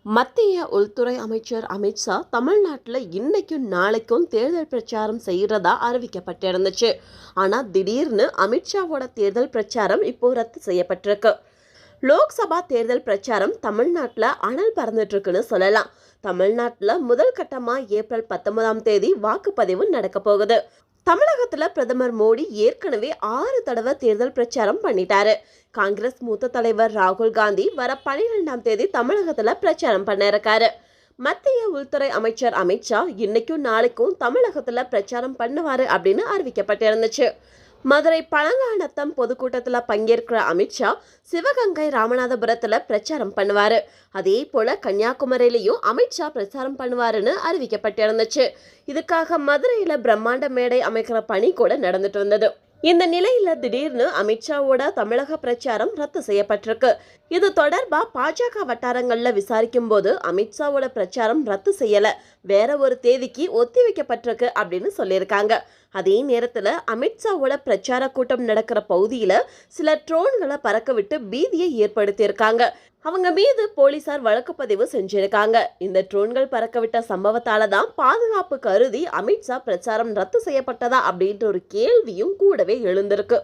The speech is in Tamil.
மத்திய உள்துறை அமைச்சர் அமித்ஷா தமிழ்நாட்டில் இன்னைக்கும் நாளைக்கும் தேர்தல் பிரச்சாரம் செய்யறதா அறிவிக்கப்பட்டிருந்துச்சு. ஆனால் திடீர்னு அமித்ஷாவோட தேர்தல் பிரச்சாரம் இப்போ ரத்து செய்யப்பட்டிருக்கு. லோக்சபா தேர்தல் பிரச்சாரம் தமிழ்நாட்டில் அனல் பறந்துட்டு இருக்குன்னு சொல்லலாம். தமிழ்நாட்டில் முதல் கட்டமாக ஏப்ரல் 19ஆம் தேதி வாக்குப்பதிவு நடக்க போகுது. தமிழகத்துல பிரதமர் மோடி ஏற்கனவே 6 தடவை தேர்தல் பிரச்சாரம் பண்ணிட்டாரு. காங்கிரஸ் மூத்த தலைவர் ராகுல் காந்தி வர 12ஆம் தேதி தமிழகத்துல பிரச்சாரம் பண்ண இருக்காரு. மத்திய உள்துறை அமைச்சர் அமித்ஷா இன்னைக்கும் நாளைக்கும் தமிழகத்துல பிரச்சாரம் பண்ணுவாரு அப்படின்னு அறிவிக்கப்பட்டிருந்துச்சு. மதுரை பழங்காநத்தம் பொதுக்கூட்டத்தில் பங்கேற்கிற அமித்ஷா சிவகங்கை ராமநாதபுரத்தில் பிரச்சாரம் பண்ணுவார். அதே போல் கன்னியாகுமரியிலையும் அமித்ஷா பிரச்சாரம் பண்ணுவாருன்னு அறிவிக்கப்பட்டிருந்துச்சு. இதுக்காக மதுரையில் பிரம்மாண்ட மேடை அமைக்கிற பணி கூட நடந்துட்டு வந்தது. இந்த நிலையில திடீர்னு அமித்ஷாவோட தமிழக பிரச்சாரம் ரத்து செய்யப்பட்டிருக்கு. இது தொடர்பா பாஜக வட்டாரங்கள்ல விசாரிக்கும் போது அமித்ஷாவோட பிரச்சாரம் ரத்து செய்யல, வேற ஒரு தேதிக்கு ஒத்தி வைக்கப்பட்டிருக்கு அப்படின்னு சொல்லியிருக்காங்க. அதே நேரத்துல அமித்ஷாவோட பிரச்சார கூட்டம் நடக்கிற பகுதியில சில ட்ரோன்களை பறக்க விட்டு பீதியை ஏற்படுத்தியிருக்காங்க. அவங்க மீது போலீசார் வழக்கு பதிவு செஞ்சிருக்காங்க. இந்த ட்ரோன்கள் பறக்கவிட்ட சம்பவத்தால தான் பாதுகாப்பு கருதி அமித்ஷா பிரச்சாரம் ரத்து செய்யப்பட்டதா அப்படின்ற ஒரு கேள்வியும் கூடவே எழுந்திருக்கு.